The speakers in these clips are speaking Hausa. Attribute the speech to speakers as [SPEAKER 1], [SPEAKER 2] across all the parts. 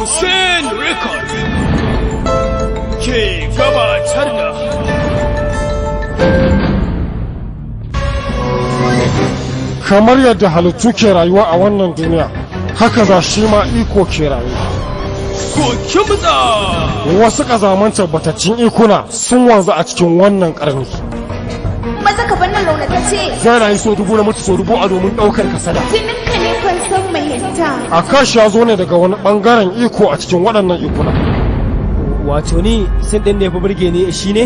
[SPEAKER 1] Hussein Record ke gabatar da
[SPEAKER 2] kamar yadda halittu ke rayuwa a wannan duniya haka za shi ma iko ke rayuwa.
[SPEAKER 1] Ko kimtsa
[SPEAKER 2] wasu ƙazaman tabbataccen ikuna sun wanzu a cikin wannan ƙarni.
[SPEAKER 3] Maza ka bar nan launatacce.
[SPEAKER 2] Zai rayu so dubu na mutu so dubu a domin ɗaukar kasada.
[SPEAKER 3] Jininka ne fansan mahimta.
[SPEAKER 2] Akash ya zo ne daga wani ɓangaren iko a cikin waɗannan ikuna.
[SPEAKER 4] Wato ni sin ɗin da ya fi burge ni shi ne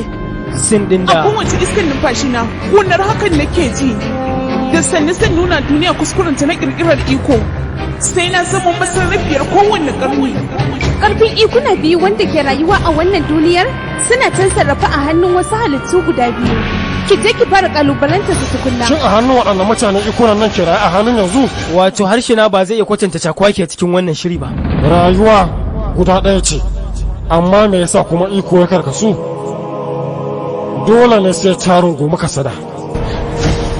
[SPEAKER 4] sin ɗin da...
[SPEAKER 5] A kowace iskan numfashi na kunar hakan nake ji. Da sannu zan nuna duniya kuskurenta na ƙirƙirar iko. Sai na zama masarrafiyar kowanne ƙarni.
[SPEAKER 3] Ƙarfin ikuna biyu wanda ke rayuwa a wannan duniyar suna can sarrafa a hannun wasu halittu guda biyu. Ki je ki fara kalubalanta su tukunna.
[SPEAKER 2] Shin a hannun waɗannan mutanen ikunan nan ke raye a halin yanzu?
[SPEAKER 4] Wato harshe na ba zai iya kwatanta cakuwa ke cikin wannan shiri ba.
[SPEAKER 2] Rayuwa guda ɗaya ce, amma me yasa kuma iko ya karkasu? Dole ne sai ta rungumi kasada.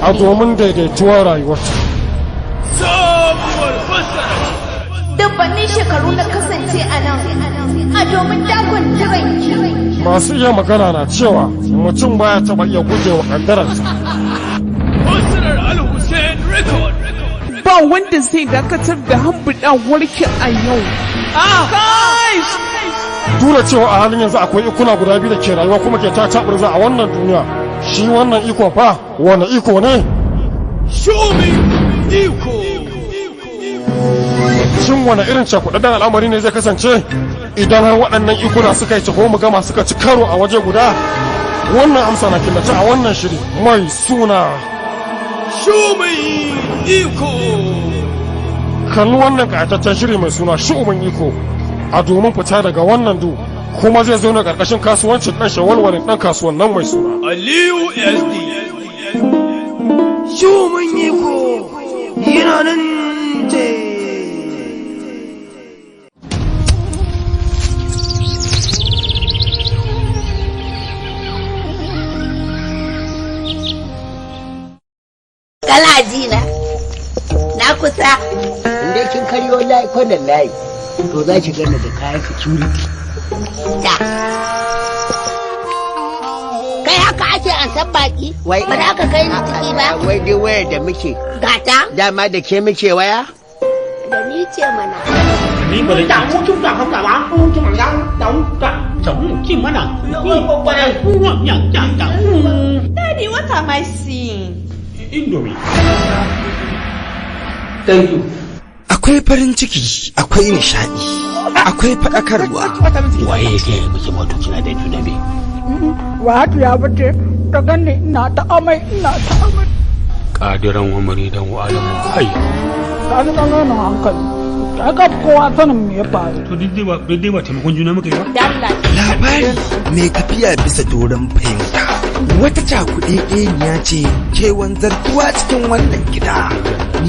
[SPEAKER 2] A domin daidaituwar rayuwarta.
[SPEAKER 1] sabuwar fassara.
[SPEAKER 3] Dabbannin shekaru na kasance a nan a domin dakon jiran.
[SPEAKER 2] Masu iya magana na cewa mutum baya taɓa iya gujewa ƙaddararsa.
[SPEAKER 1] Fassarar Al-Hussein Record.
[SPEAKER 5] Ba wanda zai dakatar da hambuɗawar ki a yau. Kai!
[SPEAKER 2] Dura cewa a halin yanzu akwai ikuna guda biyu da ke rayuwa kuma ke ta taɓurza a wannan duniya. Shi wannan iko fa wani iko ne?
[SPEAKER 1] Show me iko.
[SPEAKER 2] Shin wani irin cakuɗaɗɗen al'amari ne zai kasance idan har waɗannan ikuna suka yi taho mu gama suka ci karo a waje guda? Wannan amsa na killace a wannan shiri mai suna
[SPEAKER 1] Show me iko.
[SPEAKER 2] kalli wannan ƙayataccen shiri mai suna shu'umin iko a domin fita daga wannan du kuma zai zo na ƙarƙashin kasuwancin ɗan shawalwalin ɗan kasuwan nan mai suna
[SPEAKER 1] Aliyu SD.
[SPEAKER 6] Shuman iko yana nan ce.
[SPEAKER 7] Kalaji na kusa.
[SPEAKER 8] Inda kin karyo layi kwanan layi to za ki gana da kayan security.
[SPEAKER 7] Da. Kai haka ake an san baki?
[SPEAKER 8] Wai
[SPEAKER 7] ba za ka kai ni ciki ba?
[SPEAKER 8] Wai dai wayar da muke.
[SPEAKER 7] Gata?
[SPEAKER 8] Dama da ke muke waya?
[SPEAKER 7] Da ni ce mana.
[SPEAKER 9] Ni ba da mutum da haka ba ko mutum ya da mutum mana.
[SPEAKER 5] Daddy, what am I seeing?
[SPEAKER 9] Indomie.
[SPEAKER 6] Thank you.
[SPEAKER 10] Akwai farin ciki, akwai nishadi, akwai faɗakarwa.
[SPEAKER 9] Waye ya gaya miki wato kina da juna biyu?
[SPEAKER 5] Wato ya bace, ta ganni ina ta amai.
[SPEAKER 9] Kadiran wa maridan wa alamu hayya.
[SPEAKER 5] Ka ga ɗan hankali. Ka ga kowa sanin me ya faru.
[SPEAKER 9] To dai ba taimakon juna muka yi ba?
[SPEAKER 10] Labari mai tafiya bisa doron fahimta. Wata cakuɗeɗeniya ce ke wanzartuwa cikin wannan gida.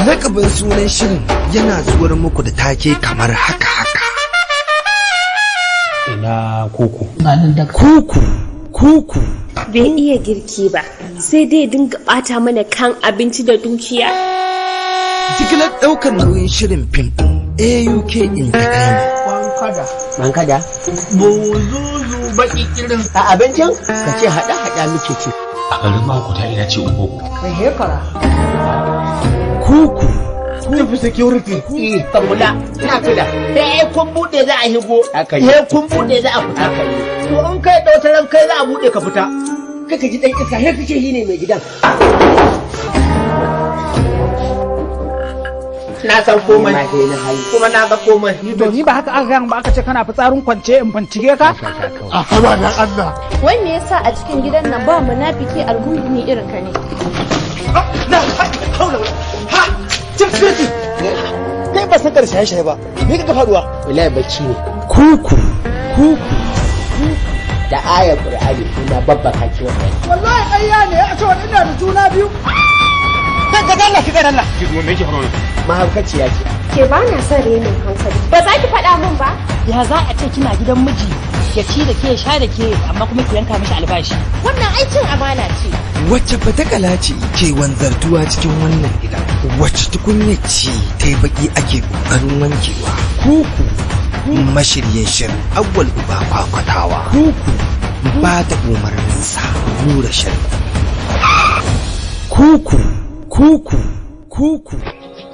[SPEAKER 10] Lakabin sunan shirin yana zuwar muku da take kamar haka.
[SPEAKER 9] Ina koko.
[SPEAKER 10] Kuku.
[SPEAKER 11] Bai iya girki ba, sai dai dinga ɓata mana kan abinci da dukiya.
[SPEAKER 10] Jigilar ɗaukar nauyin shirin fim AUK Entertainment.
[SPEAKER 8] Mankada? Bozuzu baki kirin. A abincin? Ka ce haɗa muke ci.
[SPEAKER 9] A garin makuta ina ce ugogo.
[SPEAKER 8] Kai hekara.
[SPEAKER 10] Kuku.
[SPEAKER 8] Tafi security. Ka kula. Ina kula. Kun buɗe za a higo. Kun buɗe za a fita. To in kai ɗautaran kai za a buɗe ka fita. Kaka ji ɗan iska, he kake shi ne mai gidan. Na san komai. Kuma na ga komai.
[SPEAKER 5] To ni ba haka aka gaya ba aka ce kana fitsarin kwance in bincike ka?
[SPEAKER 2] a haba da Allah.
[SPEAKER 3] Wai me yasa a cikin gidan nan ba munafiki algungumi irin ka ne?
[SPEAKER 8] Ha! Cin security! Kai ba san karshe shaye ba. Me kaka faruwa? Wallahi bacci ne.
[SPEAKER 10] Kuku.
[SPEAKER 8] Da ayar Qur'ani ina babba kaki wannan.
[SPEAKER 5] Wallahi ƙarya ne a ce wani ina da juna biyu.
[SPEAKER 8] Kan ka dalla ki dalla.
[SPEAKER 9] Ki zo me yake faruwa?
[SPEAKER 8] Mahaukaciya ce.
[SPEAKER 11] Ke ba na son renin hankali. Ba za ki faɗa min ba?
[SPEAKER 12] Ya za a ce kina gidan miji ya ci da ke sha da ke amma kuma ki yanka mishi albashi.
[SPEAKER 11] Wannan aikin amana ce.
[SPEAKER 10] Wacce fatakala ce ke wanzartuwa cikin wannan gida? Wacce tukunya ce ta yi baki ake ƙoƙarin wankewa? Kuku mashiryin shirin Awwal Uba Kwakwatawa. Kuku ba da umarninsa Nura Sharif. Kuku.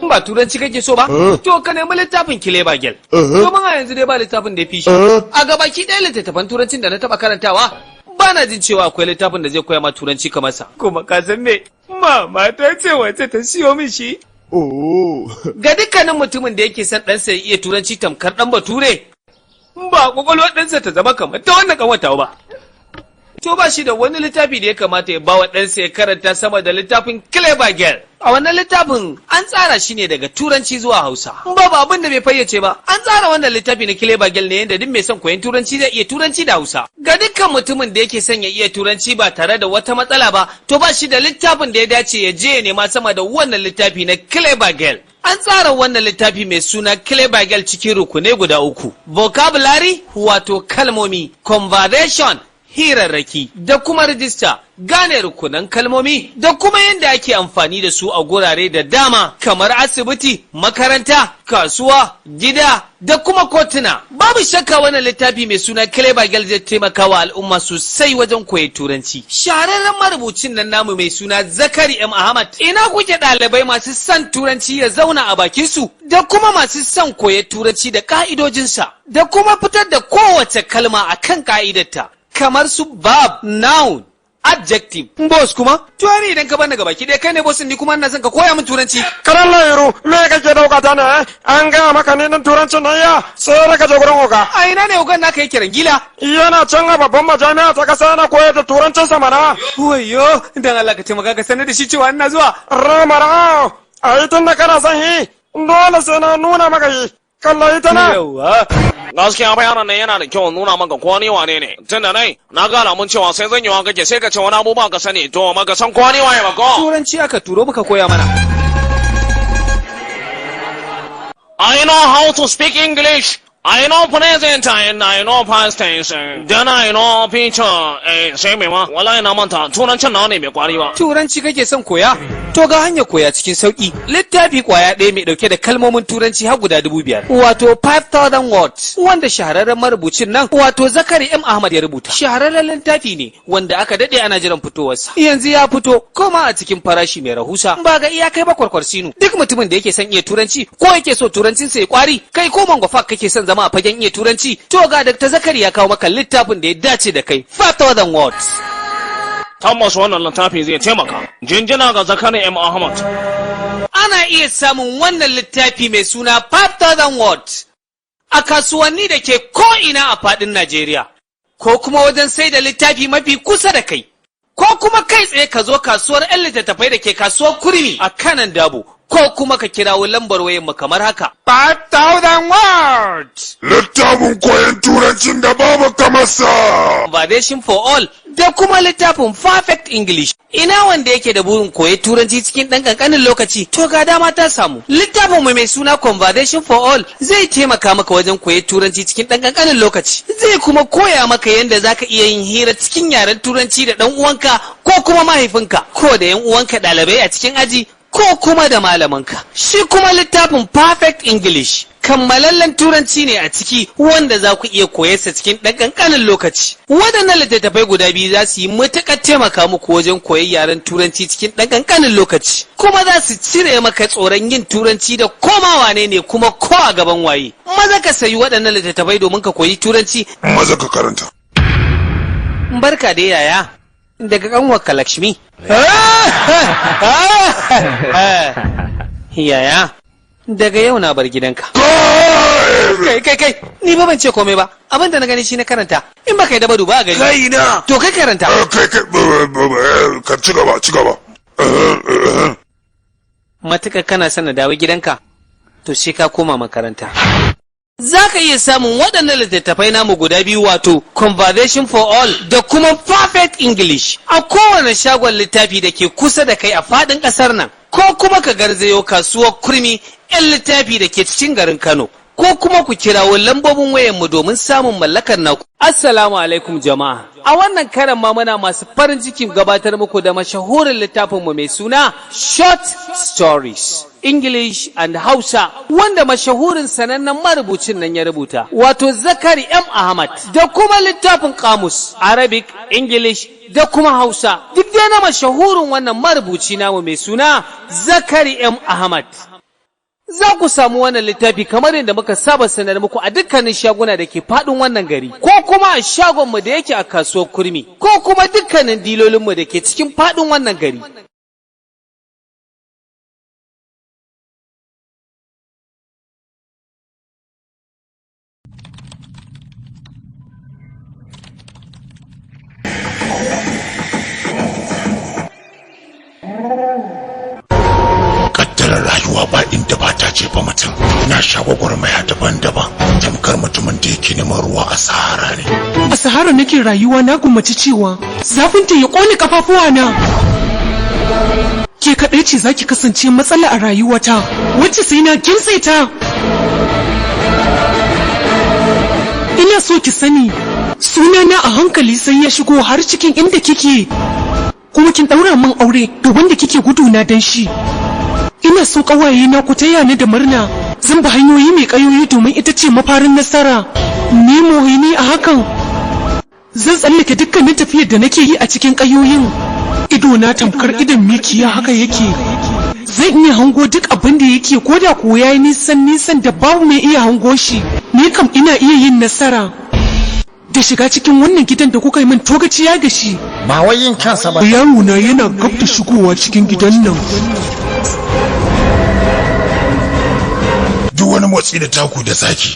[SPEAKER 13] Ba turanci kake so ba? To ka nemi littafin Kileba Gel. Domin a yanzu dai ba littafin da ya fi shi. A gabaki ɗaya littattafan turancin da na taɓa karantawa, ba na jin cewa akwai littafin da zai koya ma turanci kamar sa. Kuma ka san me? Mama ta ce wace ta siyo min shi. Ga dukkanin mutumin da yake son ɗansa ya iya turanci tamkar ɗan bature, ba ƙwaƙwalwar ɗansa ta zama kamar ta wannan ƙanwata ba. To ba shi da wani littafi da ya kamata ya ba wa ɗansa ya karanta sama da littafin Clever Girl. A wannan littafin an tsara shi ne daga Turanci zuwa Hausa. Babu abin da bai fayyace ba, an tsara wannan littafi na Clever Girl ne yadda duk mai son koyon Turanci zai iya Turanci da Hausa. Ga dukkan mutumin da yake son ya iya Turanci ba tare da wata matsala ba, to ba shi da littafin da ya dace ya je ya nema sama da wannan littafi na Clever Girl. An tsara wannan littafi mai suna Clever Girl cikin rukunai guda uku: vocabulary wato kalmomi, conversation hirarraki, da kuma rijista, gane rukunan kalmomi, da kuma yadda ake amfani da su a gurare da dama kamar asibiti, makaranta, kasuwa, gida, da kuma kotuna. Babu shakka wannan littafi mai suna Clever Girl zai taimaka wa al'umma sosai wajen koyi turanci. Shahararren marubucin nan namu mai suna Zakari M. Ahmad. Ina kuke ɗalibai masu son turanci ya zauna a bakin su, da kuma masu son koyi turanci da ka'idojinsa, da kuma fitar da kowace kalma akan ka'idarta. Kamar su verb, noun, adjective. Boss kuma? Tuwari idan ka bani gabaki ɗaya kai ne boss ni kuma ina son ka koya min turanci.
[SPEAKER 2] Karan lairu, me kake dauka ta ne? An gaya maka ne nan turancin nan ya sai da ka je gurin oga.
[SPEAKER 13] A ina ne ogan naka yake rangila?
[SPEAKER 2] Yana can a babban majami'a ta kasa na koyar da turancin sa mana.
[SPEAKER 13] Wayyo, dan Allah ka taimaka ka sanar da shi cewa ina zuwa.
[SPEAKER 2] Ramara, ai tun da kana son yi, dole sai na nuna maka yi. Kalla ita na.
[SPEAKER 13] Yawa.
[SPEAKER 14] Gaskiya fa yaron nan yana da kyau nuna maka ko ni wane ne. Tunda nai na ga alamun cewa sai zan yi wa kake sai ka ce wani abubuwa ka sani to maka san ko ni waye ba ko.
[SPEAKER 13] Turanci aka turo muka koya mana.
[SPEAKER 14] I know how to speak English. I know present and I know past tense. Then I know future. Sai mai ma wallahi na manta turancin nawa ne mai kwari ba.
[SPEAKER 13] Turanci kake son koya? To ga hanyar koya cikin sauki. Littafi kwaya ɗaya mai ɗauke da kalmomin turanci har guda 5,000. Wato 5,000 words. Wanda shahararren marubucin nan wato Zakari M. Ahmad ya rubuta. Shahararren littafi ne wanda aka daɗe ana jiran fitowarsa. Yanzu ya fito kuma a cikin farashi mai rahusa. Ba ga iyakai ba kwarkwarsinu. Duk mutumin da yake son iya turanci ko yake so turancinsa ya kwari kai ko mangwafa kake son zama a fagen iya turanci to ga Dr. Zakari ya kawo maka littafin da ya dace da kai 5,000 words.
[SPEAKER 14] Tabbas wannan littafi zai taimaka. Jinjina ga Zakari M. Ahmad.
[SPEAKER 13] Ana iya samun wannan littafi mai suna 5,000 words a kasuwanni da ke ko'ina a faɗin Najeriya, ko kuma wajen sai da littafi mafi kusa da kai, ko kuma kai tsaye ka zo kasuwar 'yan littattafai da ke kasuwar Kurmi a kanan Dabo, ko kuma ka kirawo lambar wayan mu kamar haka.
[SPEAKER 2] 5,000 words! Littafin koyon turancin da babu kamar sa!
[SPEAKER 13] Conversation for all da kuma littafin Perfect English. Ina wanda yake da burin koyi turanci cikin ɗan ƙanƙanin lokaci, to ga dama ta samu. Littafin mu mai suna Conversation for all zai taimaka maka wajen koyi turanci cikin ɗan ƙanƙanin lokaci. Zai kuma koya maka yadda za ka iya yin hira cikin yaren turanci da ɗan uwanka ko kuma mahaifinka ko da 'yan uwanka ɗalibai a cikin aji ko kuma da malamanka. Shi kuma littafin Perfect English kammalallen turanci ne a ciki wanda za ku iya koyarsa cikin ɗan ƙanƙanin lokaci. Waɗannan littattafai guda biyu za su yi matuƙar taimaka muku wajen koyon yaren turanci cikin ɗan ƙanƙanin lokaci. Kuma za su cire maka tsoron yin turanci da koma wane ne kuma ko a gaban waye. Maza ka sayi waɗannan littattafai domin ka koyi turanci.
[SPEAKER 2] Maza ka karanta.
[SPEAKER 13] Barka da yaya. Daga ƙanwarka Lakshmi. Yaya, daga yau na bar gidanka. Kai, ni ba ban ce komai ba. Abin da na gani shi na karanta. In ba kai da badu ba a gani.
[SPEAKER 2] Kai na.
[SPEAKER 13] To kai karanta.
[SPEAKER 2] Ka ci gaba.
[SPEAKER 13] Matuƙar kana son na dawo gidanka, to sai ka koma makaranta. Za ka iya samun waɗannan littattafai namu guda biyu wato Conversation for All da kuma Perfect English a kowane shagon littafi da ke kusa da kai a faɗin ƙasar nan, ko kuma ka garzayo kasuwar Kurmi 'yan littafi da ke cikin garin Kano, ko kuma ku kirawo lambobin wayanmu domin samun mallakar naku. Assalamu alaikum jama'a. A wannan karan ma muna masu farin cikin gabatar muku da mashahurin littafinmu mai suna Short Stories. English and Hausa wanda mashahurin sanannen marubucin nan ya rubuta wato Zakari M. Ahmad da kuma littafin kamus Arabic, English da kuma Hausa duk dai na mashahurin wannan marubuci namu mai suna Zakari M. Ahmad. Za ku samu wannan littafi kamar yadda muka saba sanar muku a dukkanin shaguna da ke faɗin wannan gari, ko kuma a shagonmu da yake a kasuwar Kurmi, ko kuma dukkanin dilolinmu da ke cikin faɗin wannan gari.
[SPEAKER 15] Rayuwa ba inda ba ta jefa mutum. Na sha gwagwarmaya daban-daban tamkar mutumin da yake neman ruwa a sahara ne.
[SPEAKER 16] A sahara nake rayuwa na gummaci cewa zafinta ya ƙone kafafuwa na. Ke kaɗai ce zaki kasance matsala a rayuwata wacce sai na kintse ta. Ina so ki sani sunana a hankali sai ya shigo har cikin inda kike, kuma kin ɗaura min aure da wanda kike guduna dan shi. Ina so ƙawaye na ku taya ni da murna, zan bi hanyoyi mai ƙayoyi domin ita ce mafarin nasara. Ni mohini a hakan zan tsallake dukkanin tafiyar da nake yi a cikin ƙayoyin. Ido na tamkar idan mikiya haka yake. Zan iya hango duk abin da yake ko da ko yayi nisan da babu mai iya hango shi. Ni kam ina iya yin nasara da shiga cikin wannan gidan da kuka yi min togaciya da shi.
[SPEAKER 2] Ba wai yin kansa ba.
[SPEAKER 16] Yaro na yana gab da shigowa cikin gidan nan.
[SPEAKER 15] Duk wani motsi da taku da zaki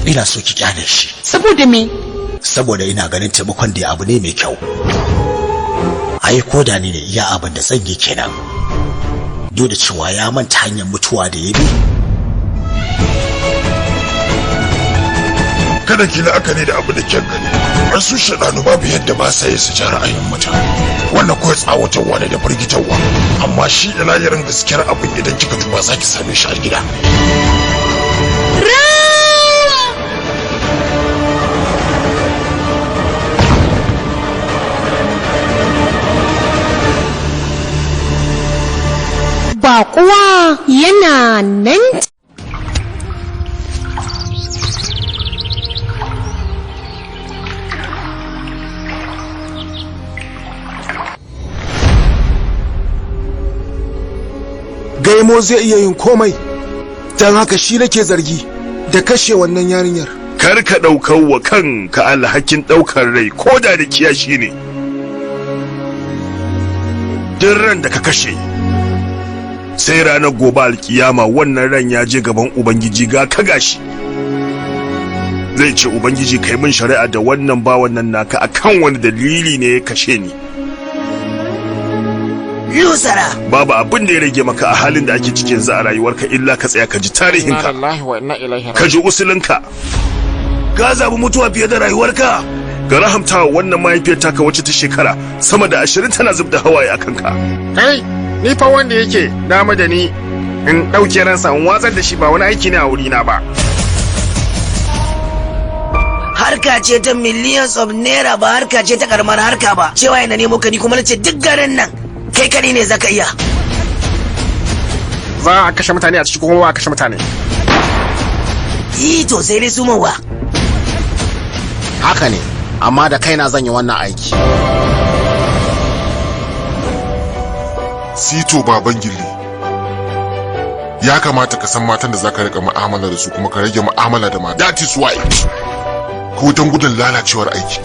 [SPEAKER 15] ina so ki kyale shi.
[SPEAKER 16] Saboda me?
[SPEAKER 15] Saboda ina ganin taimakon da abu ne mai kyau. Ai ko da ni ne iya abin da zan yi kenan. Duk da cewa ya manta hanyar mutuwa da ya bi. Kada ki la'akari da abu da kyan gani. An su shaɗanu babu yadda ba sa yi su ja ra'ayin mutane. Wannan kawai tsawatarwa ne da firgitarwa. Amma shi ilayarin gaskiyar abin idan kika duba za ki same shi a gida.
[SPEAKER 11] Ba kuwa yana nan.
[SPEAKER 10] Gaimo zai iya yin komai, don haka shi nake zargi da kashe wannan yarinyar.
[SPEAKER 15] Kar ka ɗaukar wa kanka alhakin ɗaukar rai ko da kiyashi ne. Duk ran da ka kashe, sai ranar gobe alkiyama wannan ran ya je gaban Ubangiji ga ka gashi. Zai ce Ubangiji kai min shari'a da wannan bawan nan naka akan wani dalili ne ya kashe ni.
[SPEAKER 6] Yusara.
[SPEAKER 15] Babu abin da ya rage maka a halin da ake cikin za a rayuwarka illa ka tsaya ka ji tarihinka. Ka ji usulinka. Ka zabi mutuwa fiye da rayuwarka. Ga rahamta wannan mahaifiyar taka wacce ta shekara sama da 20 tana zub da hawaye a kanka.
[SPEAKER 2] Kai, ni fa wanda yake dama da ni in ɗauke ransa in watsar da shi ba wani aiki ne a wurina ba.
[SPEAKER 6] Harka ce ta millions of naira ba harka ce ta karamar harka ba. Cewa yana nemo ka ni kuma nace duk garin nan kai kare ne zaka iya.
[SPEAKER 2] Za a kashe mutane a ciki kuma ba a kashe mutane.
[SPEAKER 6] To sai dai su mawa.
[SPEAKER 2] Haka ne, amma da kaina zan yi wannan aiki.
[SPEAKER 17] Sito baban gilli. Ya kamata ka san matan da zaka rika mu'amala da su kuma ka rage mu'amala da mata. That is why. Ko don gudun lalacewar aiki.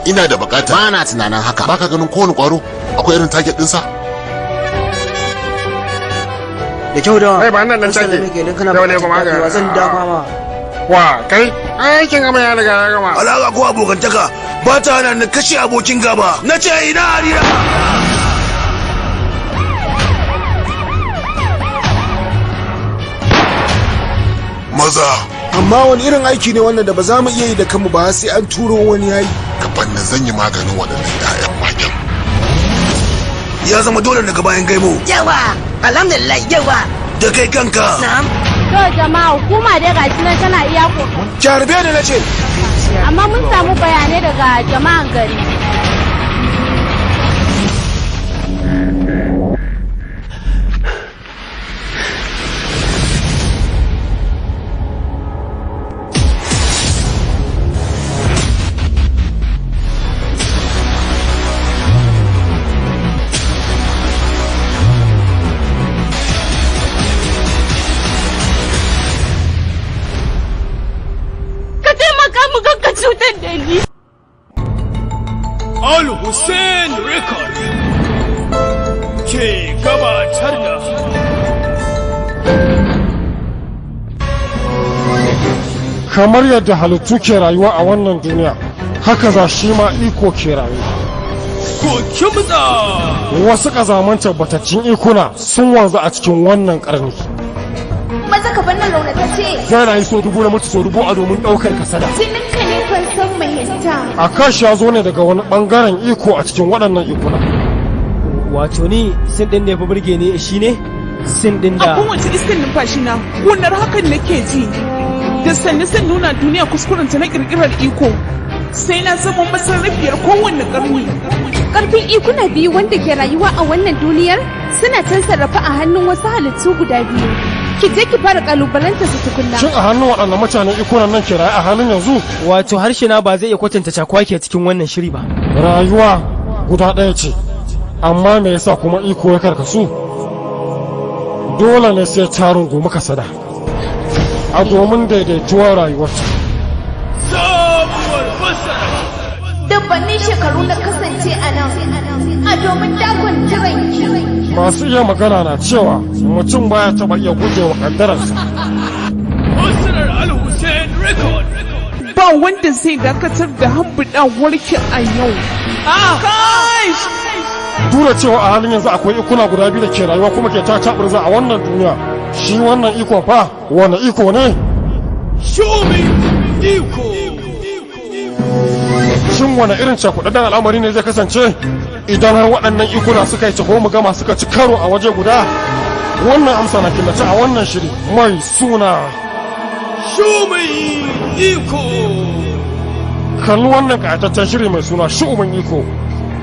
[SPEAKER 17] Ina da bukata.
[SPEAKER 2] Ba na tunanin haka.
[SPEAKER 17] Baka ganin kowane kwaro akwai irin target ɗinsa?
[SPEAKER 9] Da kyau da.
[SPEAKER 2] Kai ba nan take.
[SPEAKER 9] Da wani kuma ga. Zan dafa ma.
[SPEAKER 2] Wa kai aikin gama ya riga ya gama.
[SPEAKER 15] Alaka ko abokantaka ba ta hana ni kashe abokin gaba. Na ce ina harira.
[SPEAKER 17] Maza.
[SPEAKER 10] Amma wani irin aiki ne wannan da ba za mu iya yi da kanmu ba sai an turo wani yayi.
[SPEAKER 17] Gaban nan zan yi maganin waɗannan 'ya'yan magen.
[SPEAKER 15] Ya zama dole daga bayan gaimo.
[SPEAKER 6] Yawa, alhamdulillah yawa.
[SPEAKER 15] Da kai kanka.
[SPEAKER 6] Na'am.
[SPEAKER 3] To jama'a hukuma dai gashi nan tana iya ko.
[SPEAKER 10] Jarbe da nace.
[SPEAKER 3] Amma mun samu bayanai daga jama'an gari.
[SPEAKER 11] mu kanka cutar da ni.
[SPEAKER 1] Al Hussein Record ke gabatar da
[SPEAKER 2] kamar yadda halittu ke rayuwa a wannan duniya haka za shi ma iko ke rayuwa.
[SPEAKER 1] Ko kimtsa
[SPEAKER 2] wasu kazaman tabbataccen ikuna sun wanzu a cikin wannan karni.
[SPEAKER 3] Maza ka bannan raunatacce.
[SPEAKER 2] Zai rayu so dubu na mutu so dubu a domin daukar kasada.
[SPEAKER 3] Jininka ne fansan mahimta.
[SPEAKER 2] Akash ya zo ne daga wani bangaren iko a cikin waɗannan ikuna.
[SPEAKER 4] Wato ni sin din da ya fi burge ni shine sin din da
[SPEAKER 5] a kowace iskan numfashi na kunar hakan nake ji da sanni san nuna duniya kuskurenta na kirkirar iko sai na zama masarrafiyar kowanne karni.
[SPEAKER 3] Karfin ikuna biyu wanda ke rayuwa a wannan duniyar suna can sarrafa a hannun wasu halittu guda biyu. Ki je ki fara kalubalanta su tukunna.
[SPEAKER 2] Shin a hannun waɗannan mutanen ikunan nan ke raye a halin yanzu?
[SPEAKER 4] Wato harshe na ba zai iya kwatanta cakwaki a cikin wannan shiri ba.
[SPEAKER 2] Rayuwa guda ɗaya ce, amma me yasa kuma iko ya karkasu? Dole ne sai ta rungumi kasada. A domin daidaituwar rayuwarta.
[SPEAKER 1] sabuwar fasara.
[SPEAKER 3] Dabbannin shekaru na kasance a nan a domin dakon jiranki.
[SPEAKER 2] Masu iya magana na cewa mutum baya taɓa iya gujewa ƙaddararsa.
[SPEAKER 1] Fasarar Al Hussein Record.
[SPEAKER 5] Ba wanda zai dakatar da hambuɗawarki a yau. Kai!
[SPEAKER 2] Dura cewa a halin yanzu akwai ikuna guda biyu da ke rayuwa kuma ke taɓurza a wannan duniya. Shi wannan ikon fa wani iko ne?
[SPEAKER 1] Shomi iko.
[SPEAKER 2] Shin wani irin cakuɗaɗɗen al'amari ne zai kasance idan har waɗannan ikuna suka yi taho mu gama suka ci karo a waje guda? Wannan amsa na killace a wannan shiri mai suna
[SPEAKER 1] Shomi iko.
[SPEAKER 2] kalli wannan ƙayataccen shiri mai suna shu'umin iko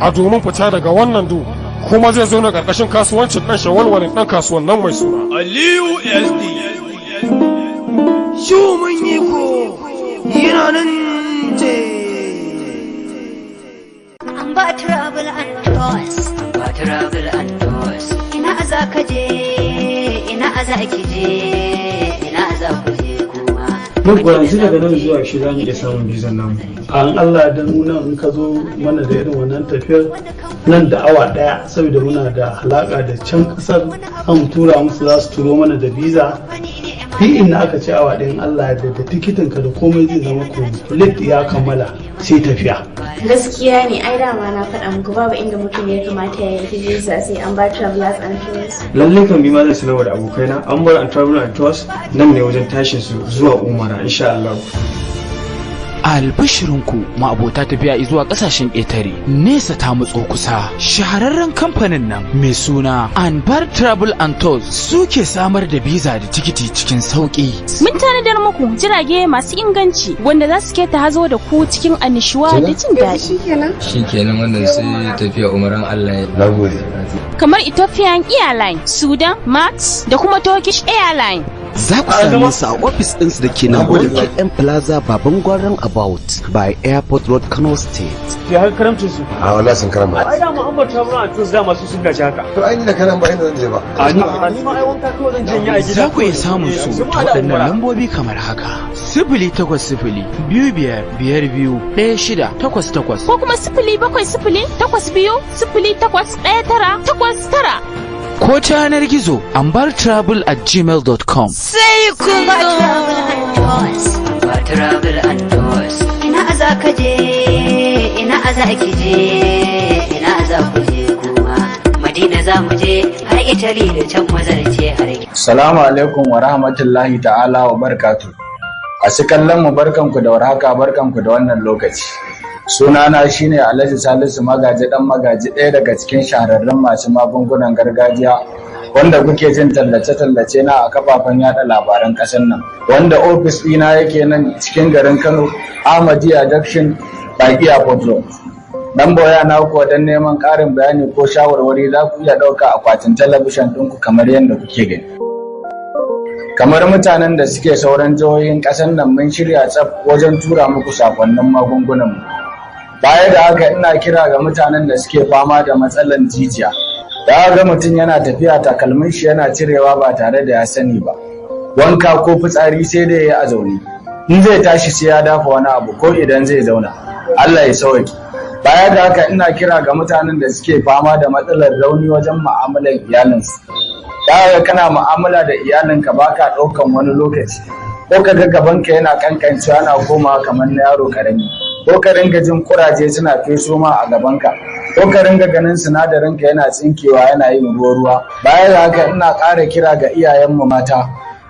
[SPEAKER 2] a domin fita daga wannan du kuma zai zo na ƙarƙashin kasuwancin ɗan shawalwalin ɗan kasuwan nan mai suna
[SPEAKER 1] Aliyu SD.
[SPEAKER 6] Shumin iko yana nan je.
[SPEAKER 18] An ba travel and tours. Ba travel and tours. Ina za ka je, ina za ki je, ina za ku je kuma.
[SPEAKER 19] Duk yanzu daga nan zuwa shi za mu iya samun bizan namu. An Allah da nuna in ka zo mana da irin wannan tafiyar nan da awa daya saboda muna da halaka da can kasar an tura musu za su turo mana da biza. Fi'in na aka ce awa ɗayan Allah da tikitin ka da komai zai zama complete ya kammala sai tafiya.
[SPEAKER 11] Gaskiya ne, ai dama na faɗa muku babu inda mutum ya kamata ya yi visa sai an ba travelers and tours.
[SPEAKER 19] Lallai kan bi ma zan sanarwa da abokaina an bar an travel and tours nan ne wajen tashin su zuwa Umara insha Allah.
[SPEAKER 20] Albishirinku ma'abota tafiya zuwa kasashen ƙetare nesa ta matso kusa shahararren kamfanin nan mai suna Anbar Travel and Tours suke samar da biza da tikiti cikin sauƙi.
[SPEAKER 21] Mun tanadar muku jirage masu inganci wanda za su keta hazo da ku cikin annishuwa da jin daɗi.
[SPEAKER 22] Shikenan wannan sai tafiya umaran Allah ya nagode.
[SPEAKER 21] Kamar Ethiopian Airlines, Sudan, Max da kuma Turkish Airlines.
[SPEAKER 23] Za ku same su a ofis ɗinsu da ke nan KM Plaza Baban Gwaran About by Airport Road, Kano State.
[SPEAKER 19] Ya har karamcin su.
[SPEAKER 23] A wala sun karamba.
[SPEAKER 19] Ai da Muhammad ta mun a tun da masu sun gaci haka.
[SPEAKER 23] To ai ni da karan ba inda zan je ba.
[SPEAKER 19] A ni ma ai wanka kawai zan je a gida.
[SPEAKER 20] Za ku iya samun su ta waɗannan lambobi kamar haka. 0800 25 52 1688
[SPEAKER 21] ko kuma 0700 82 08 1989.
[SPEAKER 20] ko ta yanar gizo ambartravel@gmail.com.
[SPEAKER 18] Sai kun ba travel and tours. Ba travel and tours. Ina za ka je, ina za ki je, ina za ku je kuma. Madina za mu je har Italy da can mazarce har.
[SPEAKER 24] Assalamu alaikum wa rahmatullahi ta'ala wa barakatuh. A kallon mu barkanku da warhaka barkanku da wannan lokaci. Sunana shine Alhaji Salisu Magaji dan Magaji, ɗaya daga cikin shahararrun masu magungunan gargajiya wanda kuke jin tallace-tallace na a kafafen yada labaran ƙasar nan, wanda ofis ɗina yake nan cikin garin Kano, Ahmadiyya Junction, Baki Airport Road. Dan boya na ku don neman ƙarin bayani ko shawarwari za ku iya ɗauka akwatin talabishin ɗinku kamar yadda kuke gani. Kamar mutanen da suke sauran jihohin ƙasar nan mun shirya tsaf wajen tura muku sakonnin magungunanmu. Baya da haka ina kira ga mutanen da suke fama da matsalan jijiya. Da ga mutum yana tafiya takalmin shi yana cirewa ba tare da ya sani ba. Wanka ko fitsari sai da ya yi a zaune. in zai tashi sai ya dafa wani abu ko idan zai zauna. Allah ya sauke. Baya da haka ina kira ga mutanen da suke fama da matsalar rauni wajen mu'amalar iyalinsu. Da kana mu'amala da iyalinka baka ɗaukan wani lokaci, ko ka ga gabanka yana kankancewa yana komawa kamar na yaro karami, ko ka ringa jin kuraje suna feso ma a gabanka, ko ka ringa ganin sinadarinka yana tsinkewa yana yin ruwa. Baya da haka ina ƙara kira ga iyayenmu mata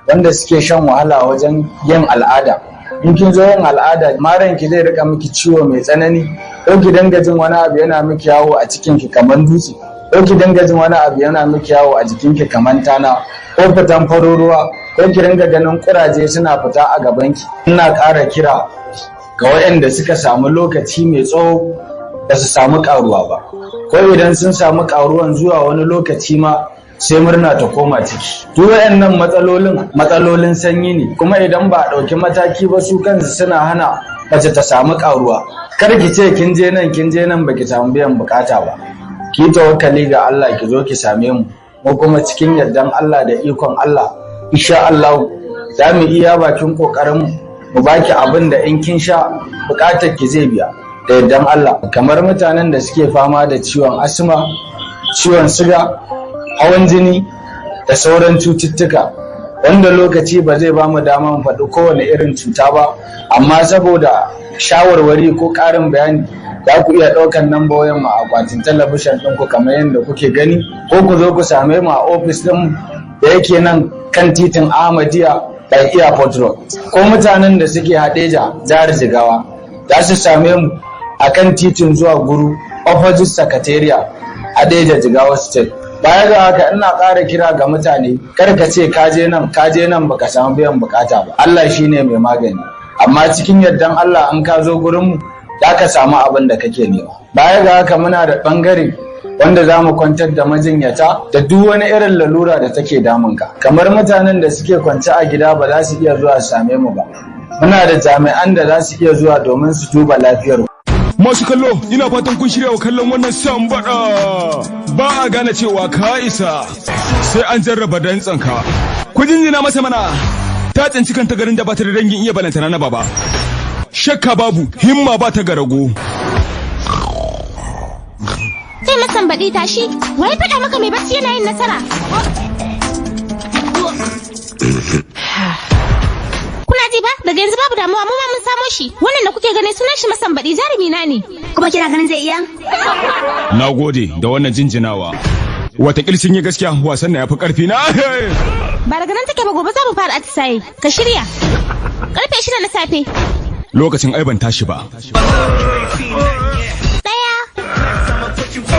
[SPEAKER 24] wanda suke shan wahala wajen yin al'ada. In kin zo yin al'ada maran ki zai rika miki ciwo mai tsanani, ko ki dinga jin wani abu yana miki yawo a cikin ki kamar dutse, ko ki dinga jin wani abu yana miki yawo a jikin ki kamar tana, ko fitan faruruwa, ko ki dinga ganin kuraje suna fita a gaban ki. Ina ƙara kira ga waɗanda suka samu lokaci mai tsawo ba su samu ƙaruwa ba, ko idan sun samu ƙaruwan zuwa wani lokaci ma sai murna ta koma ciki. Duk waɗannan matsalolin sanyi ne, kuma idan ba a ɗauki mataki ba su kansu suna hana mace ta samu ƙaruwa. Kar ki ce kin je nan baki samu biyan bukata ba. Ki tawakkali ga Allah ki zo ki same mu, mu kuma cikin yardan Allah da ikon Allah insha Allah za mu iya bakin kokarin mu baki abin da in kin sha bukatar ki zai biya da yardan Allah. Kamar mutanen da suke fama da ciwon asma, ciwon siga, hawan jini da sauran cututtuka, wanda lokaci ba zai ba mu dama mu faɗi kowane irin cuta ba, amma saboda shawarwari ko ƙarin bayani za ku iya ɗaukar nambayoyin mu a akwatin talabishin ɗinku kamar yadda kuke gani, ko ku zo ku same mu a ofis ɗin da yake nan kan titin Ahmadiyya by Airport Road, ko mutanen da suke Hadeja jihar Jigawa za su same mu a kan titin zuwa Guru opposite Secretariat Hadeja Jigawa State. Baya ga haka ina ƙara kira ga mutane, kar ka ce ka je nan baka samu biyan bukata ba. Allah shine mai magani, amma cikin yardan Allah in ka zo gurinmu za ka samu abin da kake nema. Baya ga haka muna da ɓangare wanda za mu kwantar da majinyata da duk wani irin lalura da take damunka. Kamar mutanen da suke kwance a gida ba za su iya zuwa su same mu ba, muna da jami'an da za su iya zuwa domin su duba lafiyar mu.
[SPEAKER 1] Masu kallo, ina fatan kun shirya wa kallon wannan sambada. Ba a gane cewa ka isa sai an jarraba dantsanka. Ku jinjina masa mana, ta tsinci kanta garin da ba ta da dangin iya balantana na baba. Shakka babu, himma ba ta garago.
[SPEAKER 21] Kai masan baɗi tashi, wai faɗa maka mai bacci yana yin nasara. Kuna ji ba? Daga yanzu babu damuwa, mu ma mun samo shi. Wannan da kuke gani sunan shi masan baɗi, jarumi na ne.
[SPEAKER 11] Kuma kina ganin zai iya?
[SPEAKER 1] Na gode da wannan jinjinawa. Wataƙil sun yi gaskiya, wasan na ya fi ƙarfi na.
[SPEAKER 21] Ba daga nan take ba, gobe za mu fara atisaye. Ka shirya. Karfe 6 na safe.
[SPEAKER 1] Lokacin ai ban tashi ba.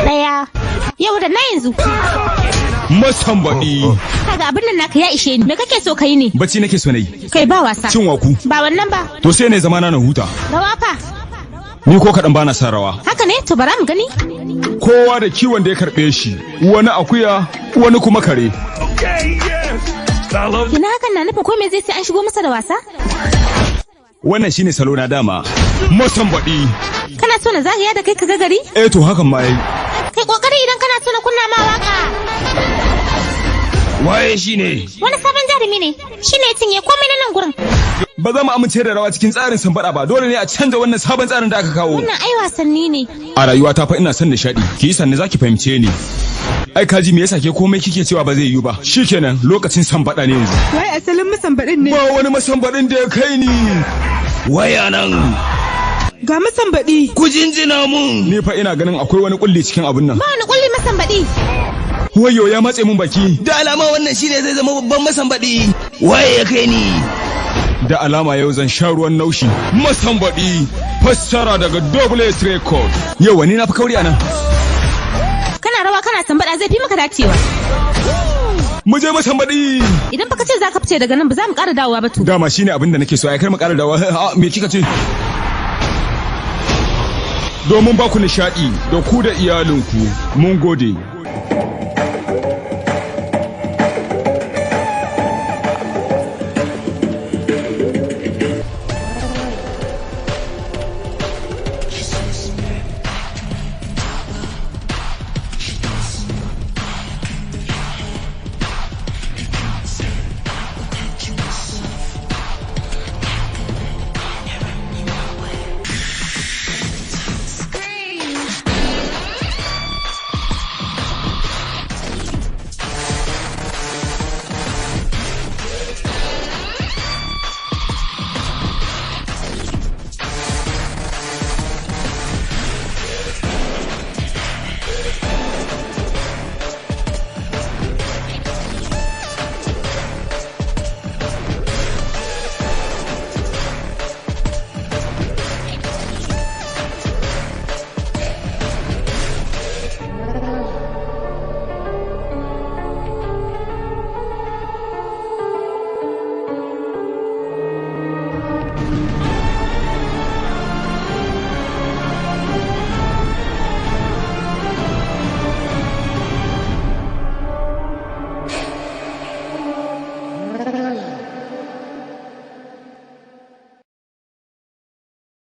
[SPEAKER 21] Ɗaya. Yau da na yanzu.
[SPEAKER 1] Masan baɗi.
[SPEAKER 21] Kaga abin nan naka ya ishe ni. Me kake so kai ne?
[SPEAKER 1] Bacci nake so na yi.
[SPEAKER 21] Kai ba wasa.
[SPEAKER 1] Cin waku.
[SPEAKER 21] Ba wannan ba.
[SPEAKER 1] To sai ne zamana na huta.
[SPEAKER 21] Rawa fa.
[SPEAKER 1] Ni ko kaɗan bana son rawa.
[SPEAKER 21] Haka ne, to bara mu gani.
[SPEAKER 1] Kowa da kiwon da ya karɓe shi. Wani akuya, wani kuma kare.
[SPEAKER 21] Kina hakan na nufin ko me zai sai an shigo masa da wasa?
[SPEAKER 1] Wannan shine salo na dama. Masan baɗi.
[SPEAKER 21] Kana so na zagaya da kai ka ga gari?
[SPEAKER 1] To hakan ma yayi.
[SPEAKER 21] Kai kokari idan kana so na kunna ma waka.
[SPEAKER 1] Waye shine?
[SPEAKER 21] Wani sabon jarumi ne. Shine ya cinye komai na nan gurin.
[SPEAKER 1] Ba za mu amince da rawa cikin tsarin sambada ba, dole ne a canza wannan sabon tsarin da aka kawo.
[SPEAKER 21] Wannan ai wasanni ne.
[SPEAKER 1] A rayuwa ta fa ina son nishadi, ki yi sanne zaki fahimce ni. Ai kaji me yasa ke komai kike cewa ba zai yiwu ba? Shikenan lokacin sambada ne yanzu.
[SPEAKER 5] Wai asalin masambadin ne.
[SPEAKER 1] Ba wani masambadin da ya kai ni. Waya nan.
[SPEAKER 5] Ga masambaɗi.
[SPEAKER 1] Ku jinjina mun. Ni fa ina ganin akwai wani kulli cikin abin nan.
[SPEAKER 21] Ba wani kulli masambaɗi.
[SPEAKER 1] Wayo ya matse mun baki.
[SPEAKER 6] Da alama wannan shine zai zama babban masambaɗi. Waye ya kai ni?
[SPEAKER 1] Da alama yau zan sha ruwan naushi. Masambaɗi. Fassara daga Double S Record. Yau wani na fi kauri anan.
[SPEAKER 21] Kana rawa kana sambaɗa zai fi maka dacewa.
[SPEAKER 1] Mu je masambaɗi.
[SPEAKER 21] Idan baka ce za ka fice daga nan ba za mu ƙara dawowa ba to.
[SPEAKER 1] Dama shine abin da nake so, ai kar mu ƙara dawowa. Me kika ce? Domin ba ku nishaɗi da ku da iyalinku, mun gode.